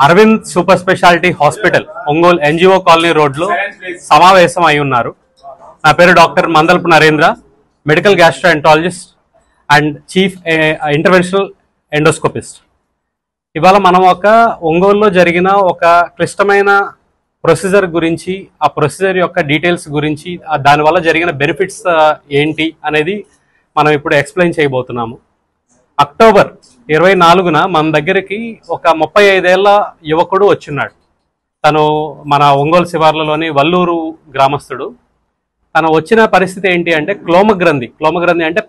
Arvind super speciality hospital Ongole NGO colony రోడ్లో సమావేశం అయి ఉన్నారు. నా పేరు doctor Mandalpu Narendra, medical gastroenterologist and chief interventional endoscopist. ఇవాళ మనం ఒక ఒంగోలులో జరిగిన ఒక క్లిష్టమైన ప్రొసీజర్ గురించి, ఆ ప్రొసీజర్ యొక్క డీటెయిల్స్ గురించి, దానివల్ల జరిగిన బెనిఫిట్స్ ఏంటి అనేది మనం ఇప్పుడు ఎక్స్ప్లెయిన్ చేయబోతున్నాము. అక్టోబర్ 24న మన దగ్గరికి ఒక 35 ఏళ్ల యువకుడు వచ్చిన్నాడు. తను మన ఒంగోలు శివార్లలోని వల్లూరు గ్రామస్తుడు. తను వచ్చిన పరిస్థితి ఏంటి అంటే క్లోమగ్రంథి అంటే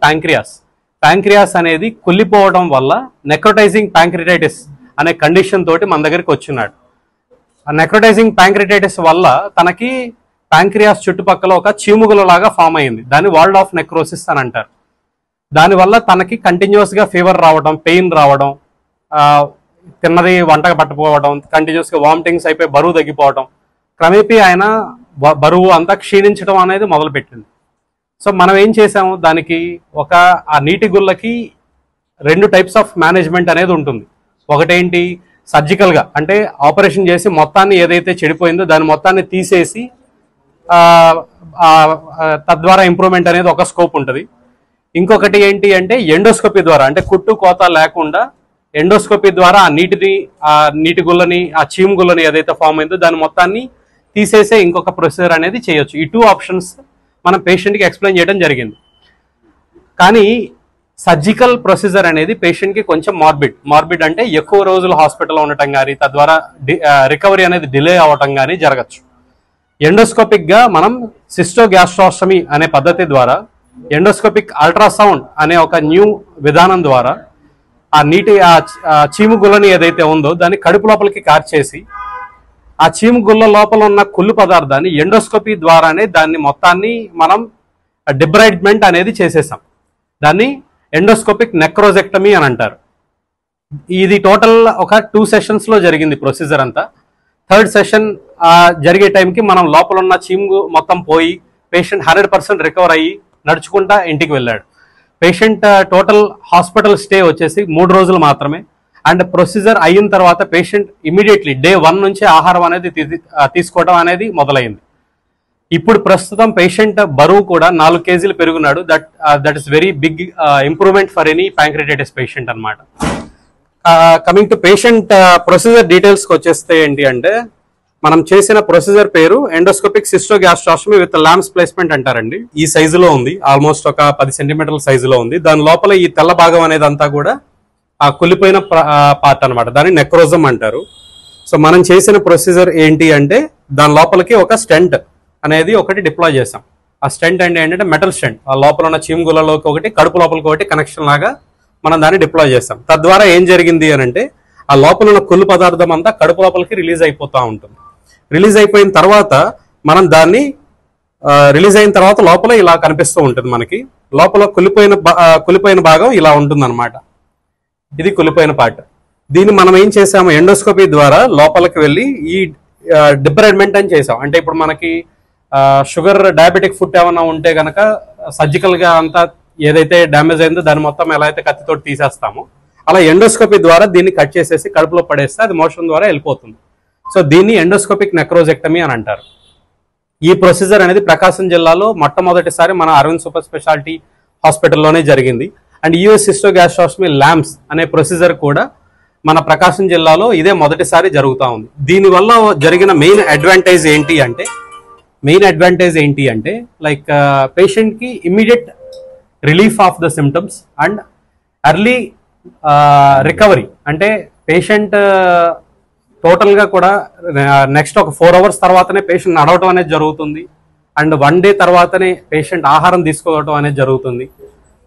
ప్యాంక్రియాస్ అనేది కుళ్ళిపోవడం వల్ల నెక్రోటైజింగ్ ప్యాంక్రిటైటిస్ అనే కండిషన్ తోటి మన దగ్గరికి వచ్చిన్నాడు. ఆ నెక్రోటైజింగ్ ప్యాంక్రిటైటిస్ వల్ల తనకి ప్యాంక్రియాస్ చుట్టుపక్కల ఒక చీముగులలాగా ఫామ్ అయింది. దాన్ని వాల్డ్ ఆఫ్ నెక్రోసిస్ అని అంటారు. దానివల్ల తనకి కంటిన్యూస్గా ఫీవర్ రావడం, పెయిన్ రావడం, తిన్నది వంటగా పట్టుకోవడం, కంటిన్యూస్గా వామిటింగ్స్ అయిపోయి బరువు తగ్గిపోవడం, క్రమేపీ ఆయన బరువు అంతా క్షీణించడం అనేది మొదలుపెట్టింది. సో మనం ఏం చేసాము, దానికి ఆ నీటి గుళ్ళకి 2 టైప్స్ ఆఫ్ మేనేజ్మెంట్ అనేది ఉంటుంది. ఒకటేంటి, సర్జికల్గా అంటే ఆపరేషన్ చేసి మొత్తాన్ని ఏదైతే చెడిపోయిందో దాని మొత్తాన్ని తీసేసి తద్వారా ఇంప్రూవ్మెంట్ అనేది ఒక స్కోప్ ఉంటుంది. ఇంకొకటి ఏంటి అంటే ఎండోస్కోపీ ద్వారా, అంటే కుట్టు కోత లేకుండా ఎండోస్కోపీ ద్వారా ఆ నీటి గుళ్ళని, ఆ చీము గుళ్ళని ఏదైతే ఫామ్ అయిందో దాని మొత్తాన్ని తీసేసే ఇంకొక ప్రొసీజర్ అనేది చేయొచ్చు. ఈ 2 ఆప్షన్స్ మనం పేషెంట్కి ఎక్స్ప్లెయిన్ చేయడం జరిగింది. కానీ సర్జికల్ ప్రొసీజర్ అనేది పేషెంట్కి కొంచెం మార్బిడ్ అంటే ఎక్కువ రోజులు హాస్పిటల్లో ఉండటం కానీ, తద్వారా రికవరీ అనేది డిలే అవ్వటం కానీ జరగచ్చు. ఎండోస్కోపిక్గా మనం సిస్టోగ్యాస్ట్రోస్టమీ అనే పద్ధతి ద్వారా, ఎండోస్కోపిక్ అల్ట్రాసౌండ్ అనే ఒక న్యూ విధానం ద్వారా ఆ చీము గుళ్ళని ఏదైతే ఉందో దాన్ని కడుపు లోపలికి కార్చేసి ఆ చీము గుళ్ళ లోపల ఉన్న కుళ్ళు పదార్థాన్ని ఎండోస్కోపీ ద్వారానే దాన్ని మొత్తాన్ని మనం డిబ్రైడ్మెంట్ అనేది చేసేసాం. దాన్ని ఎండోస్కోపిక్ నెక్రోజెక్టమీ అని అంటారు. ఇది టోటల్ ఒక 2 సెషన్స్లో జరిగింది ప్రొసీజర్ అంతా. 3rd సెషన్ జరిగే టైంకి మనం లోపల ఉన్న చీము మొత్తం పోయి పేషెంట్ 100% రికవర్ అయ్యి నడుచుకుంటా ఇంటికి వెళ్ళాడు. పేషెంట్ టోటల్ హాస్పిటల్ స్టే వచ్చేసి 3 రోజులు మాత్రమే. అండ్ ప్రొసీజర్ అయిన తర్వాత పేషెంట్ ఇమీడియట్లీ డే 1 నుంచి ఆహారం అనేది తీసుకోవడం అనేది మొదలైంది. ఇప్పుడు ప్రస్తుతం పేషెంట్ బరువు కూడా 4 కేజీలు పెరుగున్నాడు. That is very big improvement for any pancreatitis patient అనమాట. కమింగ్ టు పేషెంట్ ప్రొసీజర్ డీటెయిల్స్కి వచ్చేస్తే ఏంటి అంటే, మనం చేసిన ప్రొసీజర్ పేరు endoscopic cystogastrostomy with LAMS placement అంటారండి. ఈ సైజులో ఉంది, ఆల్మోస్ట్ ఒక 10 సెంటీమీటర్ల సైజులో ఉంది. దాని లోపల ఈ తెల్ల భాగం అనేది అంతా కూడా ఆ కుళ్ళిపోయిన పార్ట్ అనమాట, దాన్ని నెక్రోజం అంటారు. సో మనం చేసిన ప్రొసీజర్ ఏంటి అంటే, దాని లోపలికి ఒక స్టెంట్ అనేది ఒకటి డిప్లాయ్ చేసాం. ఆ స్టెంట్ అంటే ఏంటంటే మెటల్ స్టెంట్, ఆ లోపల ఉన్న చీముగులలోకి ఒకటి, కడుపు లోపలికి ఒకటి కనెక్షన్ లాగా మనం దాన్ని డిప్లాయ్ చేసాం. తద్వారా ఏం జరిగింది అని అంటే, ఆ లోపల ఉన్న కుళ్ళు పదార్థం అంతా కడుపు లోపలికి రిలీజ్ అయిపోతూ ఉంటుంది. రిలీజ్ అయిపోయిన తర్వాత మనం దాన్ని రిలీజ్ అయిన తర్వాత లోపల ఇలా కనిపిస్తూ ఉంటుంది. మనకి లోపల కుళ్ళిపోయిన భాగం ఇలా ఉంటుంది అనమాట. ఇది కుళ్ళిపోయిన పార్ట్. దీన్ని మనం ఏం చేసాము, ఎండోస్కోపీ ద్వారా లోపలికి వెళ్ళి ఈ డిబ్రైడ్మెంట్ అని చేసాం. అంటే ఇప్పుడు మనకి షుగర్, డయాబెటిక్ ఫుడ్ ఏమైనా ఉంటే కనుక సర్జికల్గా అంతా ఏదైతే డ్యామేజ్ అయిందో దాన్ని మొత్తం ఎలా అయితే కత్తితో తీసేస్తామో, అలా ఎండోస్కోపీ ద్వారా దీన్ని కట్ చేసేసి కడుపులో పడేస్తే అది మోషన్ ద్వారా వెళ్ళిపోతుంది. సో దీన్ని ఎండోస్కోపిక్ నెక్రోజెక్టమీ అని అంటారు. ఈ ప్రొసీజర్ అనేది ప్రకాశం జిల్లాలో మొట్టమొదటిసారి మన అరవింద్ సూపర్ స్పెషాలిటీ హాస్పిటల్లోనే జరిగింది. అండ్ యూఎస్ సిస్టోగ్యాస్ట్రోస్టమీ ల్యాంప్స్ అనే ప్రొసీజర్ కూడా మన ప్రకాశం జిల్లాలో ఇదే మొదటిసారి జరుగుతూ ఉంది. దీనివల్ల జరిగిన మెయిన్ అడ్వాంటేజ్ ఏంటి అంటే లైక్ పేషెంట్కి immediate relief of the symptoms and early recovery. అంటే పేషెంట్ టోటల్గా కూడా నెక్స్ట్ ఒక 4 hours తర్వాతనే పేషెంట్ నడవటం అనేది జరుగుతుంది. అండ్ 1 day తర్వాతనే పేషెంట్ ఆహారం తీసుకోవడం అనేది జరుగుతుంది.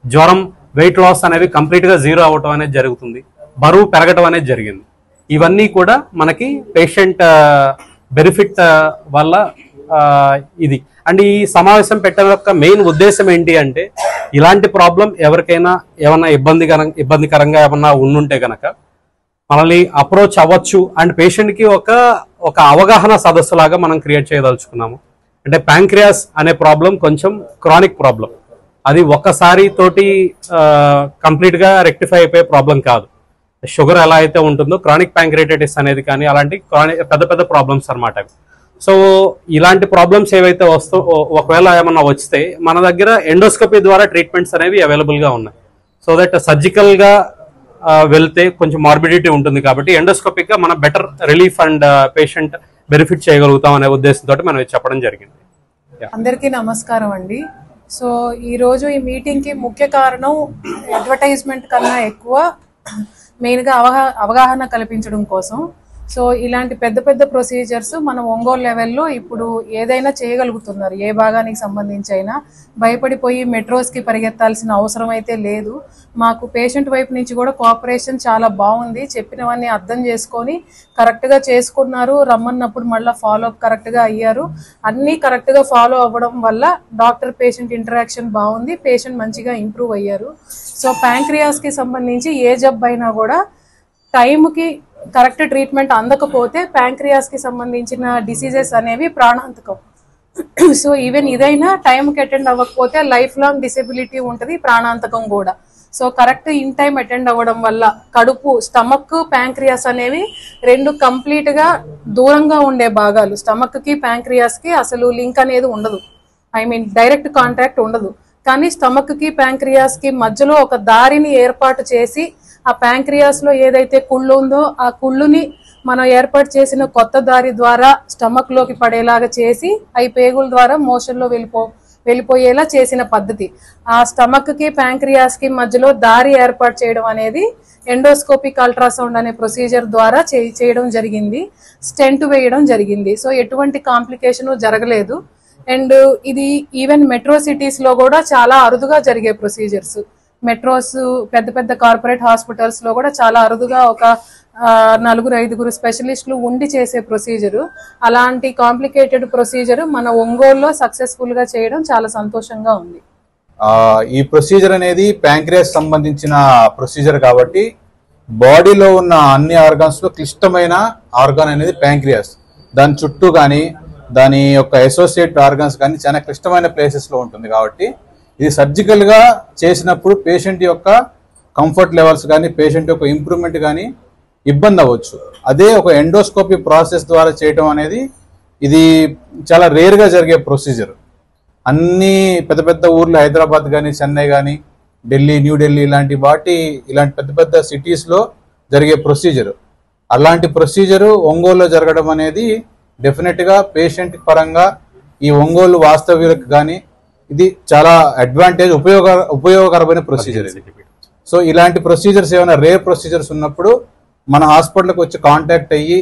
జ్వరం, వెయిట్ లాస్ అనేవి కంప్లీట్గా 0 అవ్వటం అనేది జరుగుతుంది. బరువు పెరగటం అనేది జరిగింది. ఇవన్నీ కూడా మనకి పేషెంట్ బెనిఫిట్ వల్ల ఇది. అండ్ ఈ సమావేశం పెట్టడం యొక్క మెయిన్ ఉద్దేశం ఏంటి అంటే, ఇలాంటి ప్రాబ్లం ఎవరికైనా ఏమన్నా ఇబ్బందికరంగా ఏమన్నా ఉండుంటే కనుక మనల్ని అప్రోచ్ అవ్వచ్చు. అండ్ పేషెంట్కి ఒక అవగాహన సదస్సు లాగా మనం క్రియేట్ చేయదలుచుకున్నాము. అంటే ప్యాంక్రియాస్ అనే ప్రాబ్లం కొంచెం క్రానిక్ ప్రాబ్లం. అది ఒక్కసారి తోటి కంప్లీట్గా రెక్టిఫై అయిపోయే ప్రాబ్లం కాదు. షుగర్ ఎలా అయితే ఉంటుందో క్రానిక్ ప్యాంక్రియాటైటిస్ అనేది కానీ అలాంటి పెద్ద పెద్ద ప్రాబ్లమ్స్ అనమాట. సో ఇలాంటి ప్రాబ్లమ్స్ ఏవైతే ఒకవేళ ఏమన్నా వస్తే మన దగ్గర ఎండోస్కోపీ ద్వారా ట్రీట్మెంట్స్ అనేవి అవైలబుల్గా ఉన్నాయి. సో దట్ సర్జికల్గా వెళ్తే కొంచెం మార్బిడిటీ ఉంటుంది కాబట్టి ఎండోస్కోపిక్గా మనం better relief and patient benefit చేయగలుగుతాం అనే ఉద్దేశంతో మనం చెప్పడం జరిగింది. అందరికీ నమస్కారం అండి. సో ఈరోజు ఈ మీటింగ్కి ముఖ్య కారణం అడ్వర్టైజ్మెంట్ కన్నా ఎక్కువ మెయిన్గా అవగాహన కల్పించడం కోసం. సో ఇలాంటి పెద్ద పెద్ద ప్రొసీజర్స్ మనం ఒంగోలు లెవెల్లో ఇప్పుడు ఏదైనా చేయగలుగుతున్నారు. ఏ భాగానికి సంబంధించి అయినా భయపడిపోయి మెట్రోస్కి పరిగెత్తాల్సిన అవసరం అయితే లేదు. మాకు పేషెంట్ వైపు నుంచి కూడా కోఆపరేషన్ చాలా బాగుంది. చెప్పినవన్నీ అర్థం చేసుకొని కరెక్ట్గా చేసుకున్నారు. రమ్మన్నప్పుడు మళ్ళీ ఫాలోఅప్ కరెక్ట్గా అయ్యారు. అన్నీ కరెక్ట్గా ఫాలో అవ్వడం వల్ల డాక్టర్ పేషెంట్ ఇంటరాక్షన్ బాగుంది. పేషెంట్ మంచిగా ఇంప్రూవ్ అయ్యారు. సో ప్యాంక్రియాస్కి సంబంధించి ఏ జబ్బు అయినా కూడా టైంకి కరెక్ట్ ట్రీట్మెంట్ అందకపోతే ప్యాంక్రియాస్కి సంబంధించిన డిసీజెస్ అనేవి ప్రాణాంతకం. సో ఈవెన్ ఇదైనా టైంకి అటెండ్ అవ్వకపోతే లైఫ్ లాంగ్ డిసెబిలిటీ ఉంటుంది, ప్రాణాంతకం కూడా. So correct in time attend అవ్వడం వల్ల కడుపు, స్టమక్, ప్యాంక్రియాస్ అనేవి రెండు కంప్లీట్గా దూరంగా ఉండే భాగాలు. స్టమక్కి ప్యాంక్రియాస్కి అసలు లింక్ అనేది ఉండదు, డైరెక్ట్ కాంటాక్ట్ ఉండదు. కానీ స్టమక్కి ప్యాంక్రియాస్కి మధ్యలో ఒక దారిని ఏర్పాటు చేసి ఆ ప్యాంక్రియాస్ లో ఏదైతే కుళ్ళు ఉందో ఆ కుళ్ళుని మనం ఏర్పాటు చేసిన కొత్త దారి ద్వారా స్టమక్ లోకి పడేలాగా చేసి అవి పేగుల ద్వారా మోషన్ లో వెళ్ళిపోయేలా చేసిన పద్ధతి. ఆ స్టమక్ కి ప్యాంక్రియాస్ కి మధ్యలో దారి ఏర్పాటు చేయడం అనేది ఎండోస్కోపిక్ అల్ట్రాసౌండ్ అనే ప్రొసీజర్ ద్వారా చేయడం జరిగింది. స్టెంట్ వేయడం జరిగింది. సో ఎటువంటి కాంప్లికేషన్ జరగలేదు. అండ్ ఇది ఈవెన్ మెట్రో సిటీస్ లో కూడా చాలా అరుదుగా జరిగే ప్రొసీజర్స్. మెట్రోస్, పెద్ద పెద్ద కార్పొరేట్ హాస్పిటల్స్ లో కూడా చాలా అరుదుగా ఒక 4-5 స్పెషలిస్టులు ఉండి చేసే ప్రొసీజరు. అలాంటి కాంప్లికేటెడ్ ప్రొసీజర్ మన ఒంగోలులో సక్సెస్ఫుల్ గా చేయడం చాలా సంతోషంగా ఉంది. ఈ ప్రొసీజర్ అనేది ప్యాంక్రియాస్ సంబంధించిన ప్రొసీజర్ కాబట్టి బాడీలో ఉన్న అన్ని ఆర్గాన్స్ లో క్లిష్టమైన ఆర్గాన్ అనేది ప్యాంక్రియాస్. దాని చుట్టూ కానీ దాని యొక్క అసోసియేట్ ఆర్గాన్స్ కానీ చాలా క్లిష్టమైన ప్లేసెస్ లో ఉంటుంది కాబట్టి ఇది సర్జికల్ గా చేసినప్పుడు పేషెంట్ యొక్క కంఫర్ట్ లెవెల్స్ కానీ పేషెంట్ యొక్క ఇంప్రూవ్మెంట్ కానీ ఇబ్బంది అవ్వచ్చు. అదే ఒక ఎండోస్కోపీ ప్రాసెస్ ద్వారా చేయటం అనేది ఇది చాలా రేర్ గా జరిగే ప్రొసీజర్. అన్ని పెద్ద పెద్ద ఊర్లు, హైదరాబాద్ కానీ, చెన్నై కానీ, ఢిల్లీ, న్యూఢిల్లీ ఇలాంటి పెద్ద పెద్ద సిటీస్ లో జరిగే ప్రొసీజర్. అలాంటి ప్రొసీజరు ఒంగోలులో జరగడం అనేది డెఫినెట్ గా పేషెంట్ పరంగా ఈ ఒంగోలు వాస్తవ్యులకు కానీ ఇది చాలా అడ్వాంటేజ్, ఉపయోగకరమైన ప్రొసీజర్ ఇది. సో ఇలాంటి ప్రొసీజర్స్ ఏమైనా రేర్ ప్రొసీజర్స్ ఉన్నప్పుడు మన హాస్పిటల్కి వచ్చి కాంటాక్ట్ అయ్యి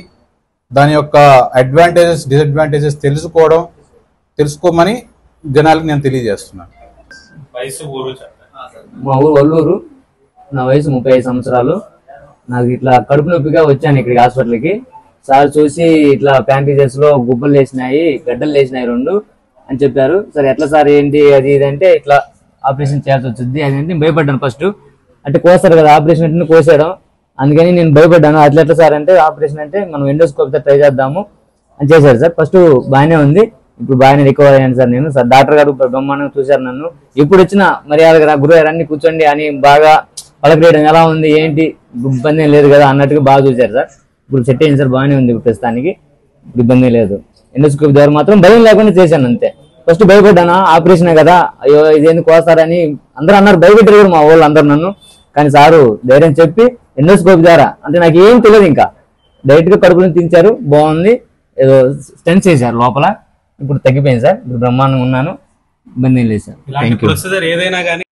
దాని యొక్క అడ్వాంటేజెస్, డిసడ్వాంటేజెస్ తెలుసుకోమని జనాలకు నేను తెలియజేస్తున్నాను. మా ఊరు ఒల్లూరు. నా వయసు 35 సంవత్సరాలు. నాకు ఇట్లా కడుపు నొప్పిగా వచ్చాను ఇక్కడికి హాస్పిటల్కి. సార్ చూసి ఇట్లా ప్యాంక్రియాస్ లో గుబ్బలు లేచినాయి, గడ్డలు లేచినాయి 2 అని చెప్పారు. సరే ఎట్లా సార్ ఏంటి అది ఇది అంటే ఇట్లా ఆపరేషన్ చేయాల్సి వచ్చింది అది అంటే భయపడ్డాను. ఫస్ట్ అంటే కోస్తారు కదా, ఆపరేషన్ అంటే కోసేయడం, అందుకని నేను భయపడ్డాను. అట్లా ఎట్లా సార్ అంటే ఆపరేషన్ అంటే మనం ఎండోస్కోప్ తో ట్రై చేద్దాము అని చేశారు సార్. ఫస్ట్ బాగానే ఉంది, ఇప్పుడు బాగానే రికవర్ అయ్యాను సార్. నేను సార్ డాక్టర్ గారు బ్రహ్మాండంగా చూశారు నన్ను. ఎప్పుడు వచ్చినా మర్యాదగా గురువు అన్ని కూర్చోండి అని బాగా పలకరేయడం, ఎలా ఉంది ఏంటి ఇబ్బంది ఏం లేదు కదా అన్నట్టుగా బాగా చూశారు సార్. ఇప్పుడు సెట్ అయింది సార్, బాగానే ఉంది ఇప్పుడు ప్రస్తుతానికి, ఇప్పుడు ఇబ్బంది లేదు. ఎండోస్కోప్ ద్వారా మాత్రం భయం లేకుండా చేశాను అంతే. ఫస్ట్ భయపడ్డాను, ఆపరేషన్ కదా, అయ్యో ఇదేందుకు కోస్తారని అందరూ అన్నారు, భయపెట్టారు కూడా మా వాళ్ళు అందరు నన్ను. కానీ సారు ధైర్యం చెప్పి ఎండోస్కోప్ ద్వారా అంటే నాకు ఏం తెలియదు, ఇంకా డైరెక్ట్ గా కడుపుని తించారు, బాగుంది, ఏదో స్టెంట్స్ చేశారు లోపల, ఇప్పుడు తగ్గిపోయింది సార్, ఇప్పుడు బ్రహ్మాండంగా ఉన్నాను, ఇబ్బంది లేదు సార్. Thank you.